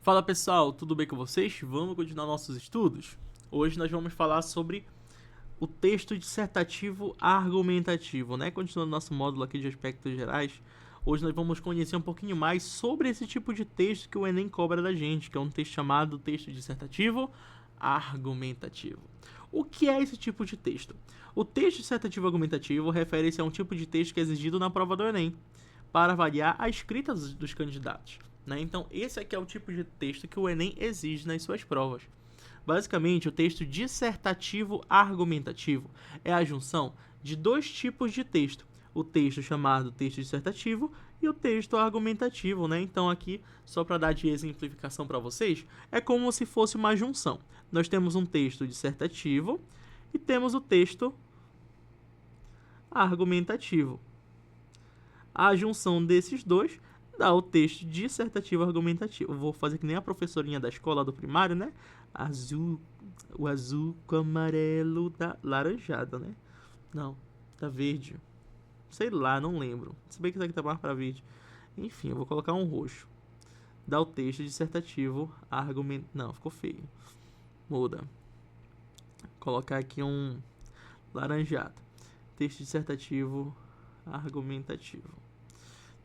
Fala pessoal, tudo bem com vocês? Vamos continuar nossos estudos? Hoje nós vamos falar sobre o texto dissertativo argumentativo, né? Continuando nosso módulo aqui de aspectos gerais, hoje nós vamos conhecer um pouquinho mais sobre esse tipo de texto que o Enem cobra da gente, que é um texto chamado texto dissertativo argumentativo. O que é esse tipo de texto? O texto dissertativo argumentativo refere-se a um tipo de texto que é exigido na prova do Enem, para avaliar a escrita dos candidatos. Então, esse aqui é o tipo de texto que o Enem exige nas suas provas. Basicamente, o texto dissertativo argumentativo é a junção de dois tipos de texto. O texto chamado texto dissertativo e o texto argumentativo, Então, aqui, só para dar de exemplificação para vocês, é como se fosse uma junção. Nós temos um texto dissertativo e temos o texto argumentativo. A junção desses dois dá o texto dissertativo argumentativo. Vou fazer que nem a professorinha da escola do primário, O azul com o amarelo da laranjada, Não, da verde. Sei lá, não lembro. Se bem que isso aqui tá mais pra verde. Enfim, eu vou colocar um roxo. Dá o texto dissertativo argumentativo. Não, ficou feio. Muda. Vou colocar aqui um laranjado. Texto dissertativo argumentativo.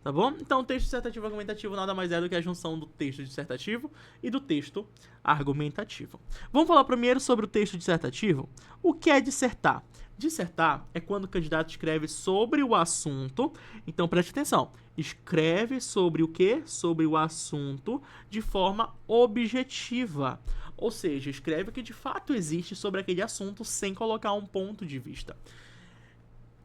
Tá bom? Então, o texto dissertativo argumentativo nada mais é do que a junção do texto dissertativo e do texto argumentativo. Vamos falar primeiro sobre o texto dissertativo. O que é dissertar? Dissertar é quando o candidato escreve sobre o assunto. Então, preste atenção. Escreve sobre o quê? Sobre o assunto de forma objetiva. Ou seja, escreve o que de fato existe sobre aquele assunto sem colocar um ponto de vista.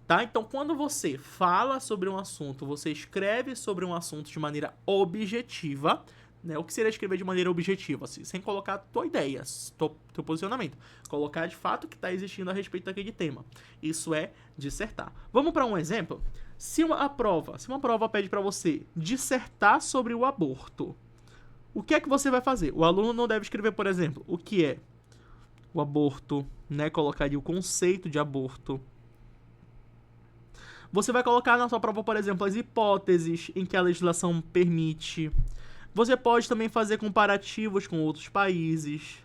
Tá? Então, quando você fala sobre um assunto, você escreve sobre um assunto de maneira objetiva, O que seria escrever de maneira objetiva? Assim, sem colocar a tua ideia, teu posicionamento. Colocar de fato o que está existindo a respeito daquele tema. Isso é dissertar. Vamos para um exemplo? Se uma prova pede para você dissertar sobre o aborto, o que é que você vai fazer? O aluno não deve escrever, por exemplo, o que é o aborto, Colocar ali o conceito de aborto. Você vai colocar na sua prova, por exemplo, as hipóteses em que a legislação permite. Você pode também fazer comparativos com outros países.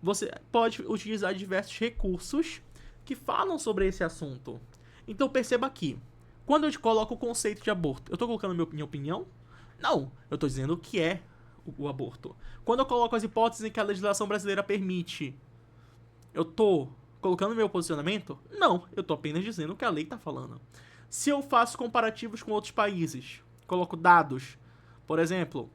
Você pode utilizar diversos recursos que falam sobre esse assunto. Então perceba aqui, quando eu te coloco o conceito de aborto, eu estou colocando minha opinião? Não, eu estou dizendo o que é o aborto. Quando eu coloco as hipóteses em que a legislação brasileira permite, eu estou colocando meu posicionamento? Não, eu tô apenas dizendo o que a lei tá falando. Se eu faço comparativos com outros países, coloco dados, por exemplo,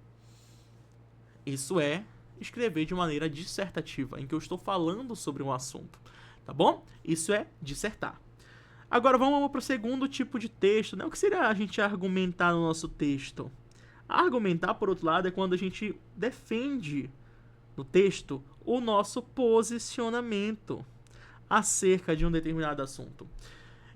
isso é escrever de maneira dissertativa, em que eu estou falando sobre um assunto, tá bom? Isso é dissertar. Agora vamos para o segundo tipo de texto, O que seria a gente argumentar no nosso texto? Argumentar, por outro lado, é quando a gente defende no texto o nosso posicionamento acerca de um determinado assunto.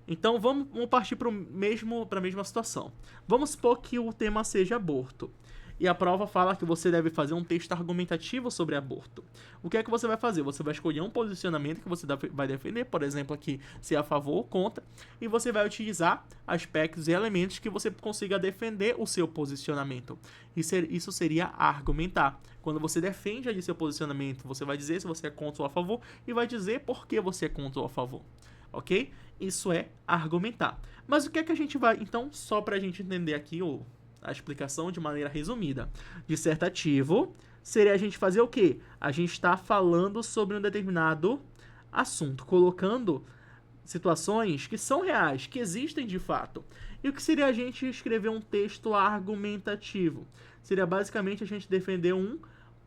Então, vamos partir para a mesma situação. Vamos supor que o tema seja aborto. E a prova fala que você deve fazer um texto argumentativo sobre aborto. O que é que você vai fazer? Você vai escolher um posicionamento que você vai defender, por exemplo, aqui, se é a favor ou contra, e você vai utilizar aspectos e elementos que você consiga defender o seu posicionamento. Isso seria argumentar. Quando você defende ali seu posicionamento, você vai dizer se você é contra ou a favor e vai dizer por que você é contra ou a favor. Ok? Isso é argumentar. Mas o que é que a gente vai... Então, só para a gente entender aqui a explicação de maneira resumida. Dissertativo seria a gente fazer o quê? A gente está falando sobre um determinado assunto, colocando situações que são reais, que existem de fato. E o que seria a gente escrever um texto argumentativo? Seria basicamente a gente defender um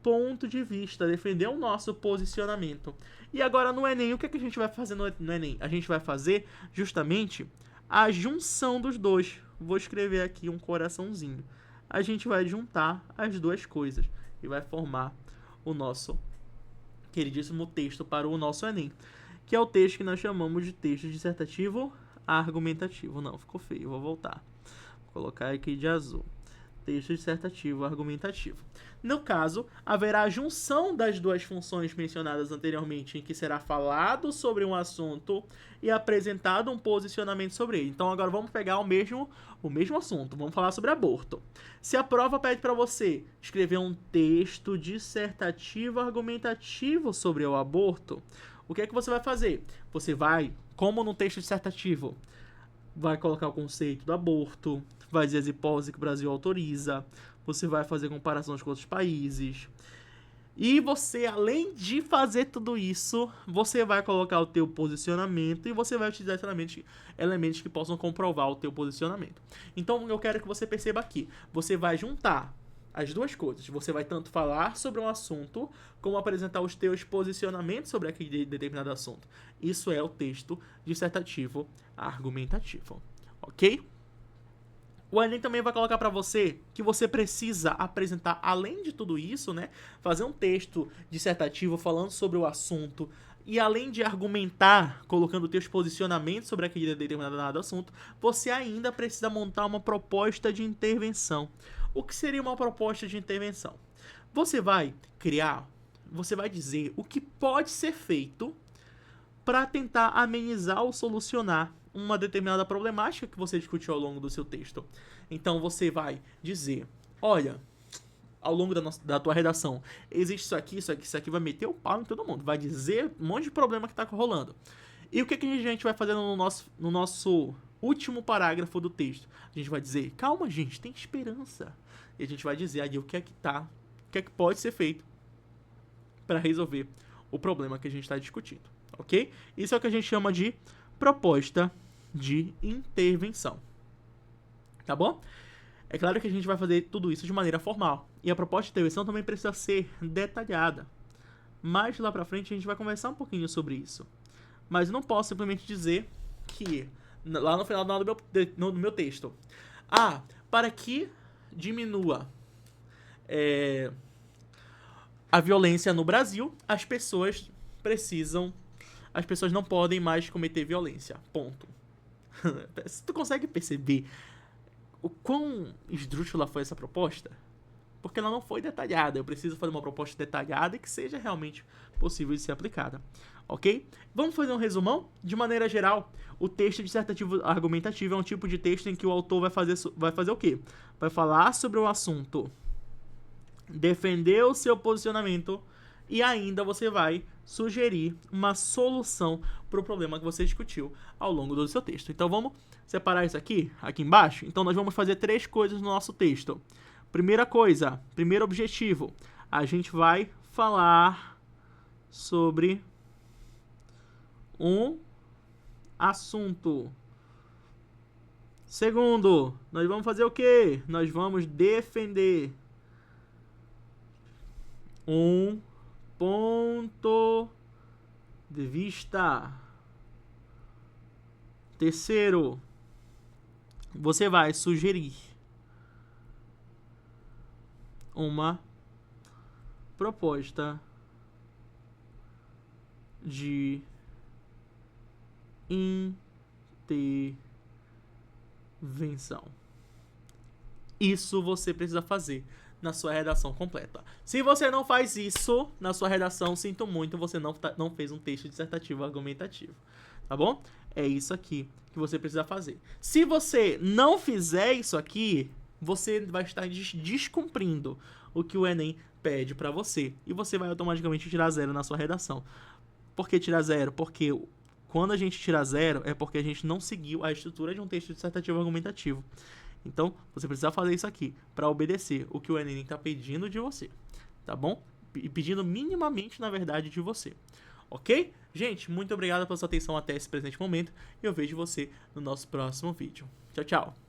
ponto de vista, defender o nosso posicionamento. E agora no Enem, o que a gente vai fazer no Enem? A gente vai fazer justamente a junção dos dois. Vou escrever aqui um coraçãozinho. A gente vai juntar as duas coisas e vai formar o nosso queridíssimo texto para o nosso Enem, que é o texto que nós chamamos de texto dissertativo argumentativo. Não, ficou feio, vou voltar. Vou colocar aqui de azul. texto dissertativo argumentativo. No caso, haverá a junção das duas funções mencionadas anteriormente, em que será falado sobre um assunto e apresentado um posicionamento sobre ele. Então agora vamos pegar o mesmo assunto, vamos falar sobre aborto. Se a prova pede para você escrever um texto dissertativo argumentativo sobre o aborto, o que é que você vai fazer? Você vai, como no texto dissertativo, vai colocar o conceito do aborto, vai dizer as hipóteses que o Brasil autoriza, você vai fazer comparações com outros países. E você, além de fazer tudo isso, você vai colocar o teu posicionamento e você vai utilizar elementos que possam comprovar o teu posicionamento. Então, eu quero que você perceba aqui, você vai juntar as duas coisas. Você vai tanto falar sobre um assunto, como apresentar os teus posicionamentos sobre aquele determinado assunto. Isso é o texto dissertativo argumentativo, ok? O Enem também vai colocar para você que você precisa apresentar, além de tudo isso, né, fazer um texto dissertativo falando sobre o assunto e além de argumentar, colocando teus posicionamentos sobre aquele determinado assunto, você ainda precisa montar uma proposta de intervenção. O que seria uma proposta de intervenção? Você vai dizer o que pode ser feito para tentar amenizar ou solucionar uma determinada problemática que você discutiu ao longo do seu texto. Então você vai dizer, olha, ao longo da tua redação, existe isso aqui, vai meter o pau em todo mundo, vai dizer um monte de problema que está rolando. E o que a gente vai fazer no nosso último parágrafo do texto? A gente vai dizer, calma gente, tem esperança. E a gente vai dizer aí o que é que pode ser feito para resolver o problema que a gente está discutindo, ok? Isso é o que a gente chama de proposta de intervenção, tá bom? É claro que a gente vai fazer tudo isso de maneira formal, e a proposta de intervenção também precisa ser detalhada. Mais lá pra frente a gente vai conversar um pouquinho sobre isso. Mas eu não posso simplesmente dizer que, lá no final do meu texto, para que diminua a violência no Brasil, as pessoas não podem mais cometer violência. Ponto. Tu consegue perceber o quão esdrúxula foi essa proposta? Porque ela não foi detalhada. Eu preciso fazer uma proposta detalhada e que seja realmente possível de ser aplicada. Ok? Vamos fazer um resumão? De maneira geral, o texto dissertativo argumentativo é um tipo de texto em que o autor vai fazer o quê? Vai falar sobre o assunto, defender o seu posicionamento e ainda você vai sugerir uma solução para o problema que você discutiu ao longo do seu texto. Então vamos separar isso aqui embaixo. Então nós vamos fazer 3 coisas no nosso texto. Primeiro objetivo, a gente vai falar sobre um assunto. Segundo, nós vamos fazer o quê? Nós vamos defender um ponto de vista. Terceiro, você vai sugerir uma proposta de intervenção. Isso você precisa fazer na sua redação completa. Se você não faz isso na sua redação, sinto muito, você não fez um texto dissertativo argumentativo. Tá bom? É isso aqui que você precisa fazer. Se você não fizer isso aqui, você vai estar descumprindo o que o Enem pede para você. E você vai automaticamente tirar 0 na sua redação. Por que tirar 0? Porque quando a gente tira 0, é porque a gente não seguiu a estrutura de um texto dissertativo argumentativo. Então, você precisa fazer isso aqui para obedecer o que o Enem está pedindo de você. Tá bom? E pedindo minimamente, na verdade, de você. Ok? Gente, muito obrigado pela sua atenção até esse presente momento. E eu vejo você no nosso próximo vídeo. Tchau, tchau.